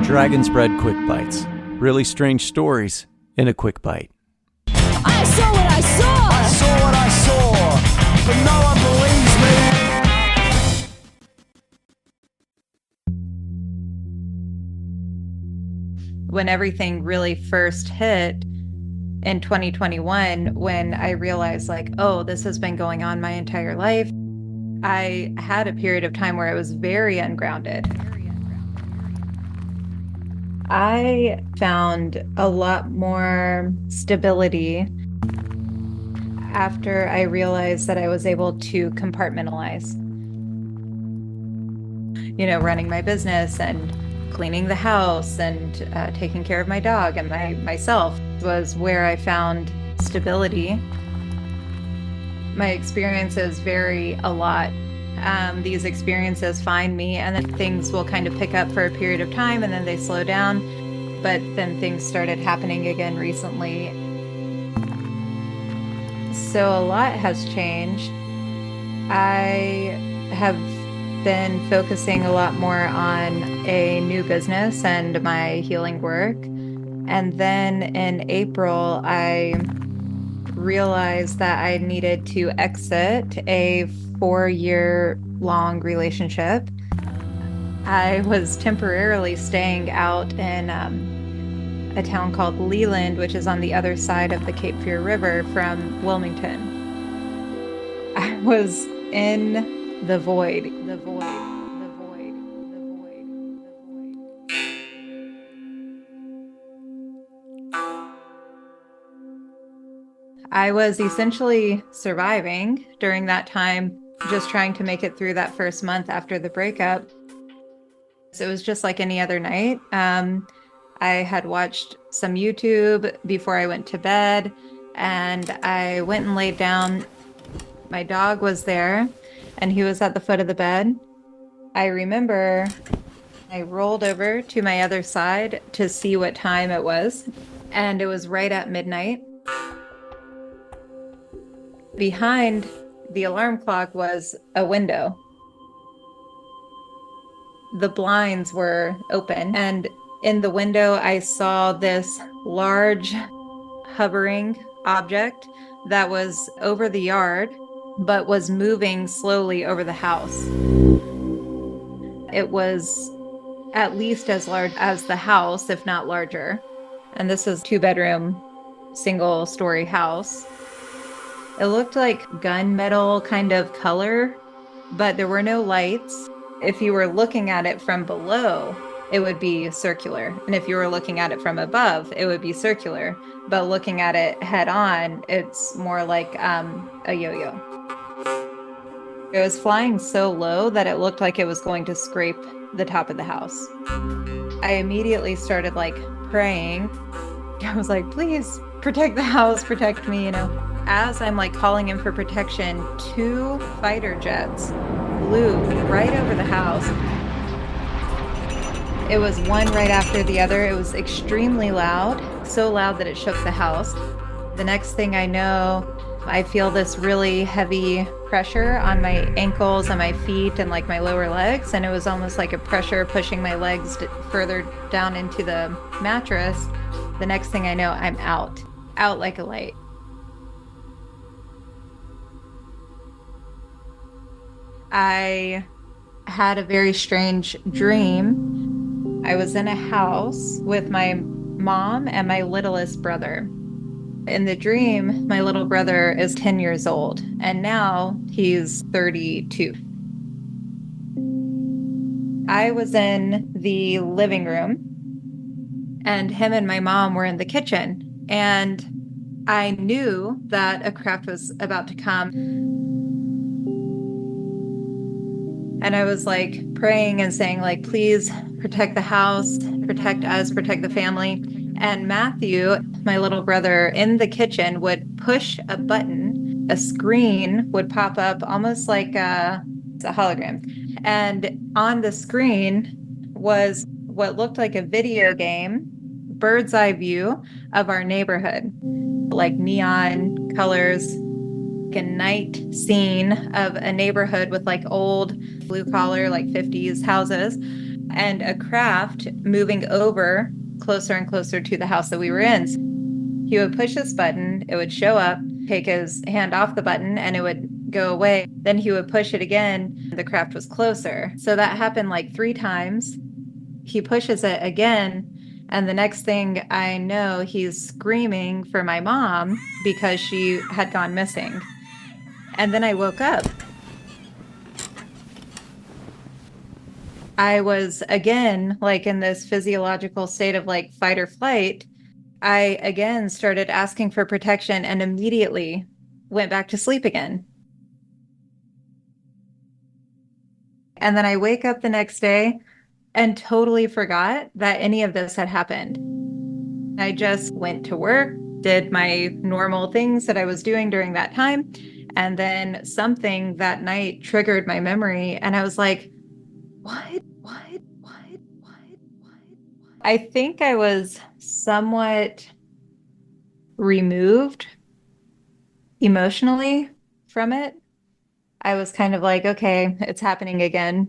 Dragons Bred QuickBytes. Really strange stories in a quick bite. I saw what I saw! I saw what I saw, but no one believes me. When everything really first hit in 2021, when I realized oh, this has been going on my entire life, I had a period of time where I was very ungrounded. I found a lot more stability after I realized that I was able to compartmentalize. Running my business and cleaning the house and taking care of my dog and myself was where I found stability. My experiences vary a lot. These experiences find me, and then things will kind of pick up for a period of time and then they slow down. But then things started happening again recently. So a lot has changed. I have been focusing a lot more on a new business and my healing work. And then in April, I realized that I needed to exit a 4-year-long relationship. I was temporarily staying out in a town called Leland, which is on the other side of the Cape Fear River from Wilmington. I was in the void. I was essentially surviving during that time, just trying to make it through that first month after the breakup. So it was just like any other night. I had watched some YouTube before I went to bed, and I went and laid down. My dog was there, and he was at the foot of the bed. I remember I rolled over to my other side to see what time it was, and it was right at midnight. Behind the alarm clock was a window. The blinds were open, and in the window I saw this large hovering object that was over the yard, but was moving slowly over the house. It was at least as large as the house, if not larger. And this is a 2-bedroom, single-story house. It looked like gunmetal kind of color, but there were no lights. If you were looking at it from below, it would be circular. And if you were looking at it from above, it would be circular. But looking at it head on, it's more like a yo-yo. It was flying so low that it looked like it was going to scrape the top of the house. I immediately started praying. I was like, please protect the house, protect me, As I'm calling in for protection, 2 fighter jets flew right over the house. It was one right after the other. It was extremely loud, so loud that it shook the house. The next thing I know, I feel this really heavy pressure on my ankles and my feet and my lower legs. And it was almost like a pressure pushing my legs further down into the mattress. The next thing I know, I'm out like a light. I had a very strange dream. I was in a house with my mom and my littlest brother. In the dream, my little brother is 10 years old, and now he's 32. I was in the living room, and him and my mom were in the kitchen, and I knew that a craft was about to come. And I was praying and saying please protect the house, protect us, protect the family. And Matthew, my little brother, in the kitchen would push a button, a screen would pop up almost like a hologram. And on the screen was what looked like a video game, bird's eye view of our neighborhood, neon colors, a night scene of a neighborhood with old blue collar 50s houses. and a craft moving over closer and closer to the house that we were in. He would push this button, it would show up, take his hand off the button, and it would go away. Then he would push it again, the craft was closer. So that happened like 3 times. He pushes it again, and the next thing I know, he's screaming for my mom because she had gone missing. And then I woke up. I was again like in this physiological state of like fight or flight. I again started asking for protection and immediately went back to sleep again. And then I wake up the next day and totally forgot that any of this had happened. I just went to work, did my normal things that I was doing during that time. And then something that night triggered my memory. And I was like, what? I think I was somewhat removed emotionally from it. I was kind of like, okay, it's happening again.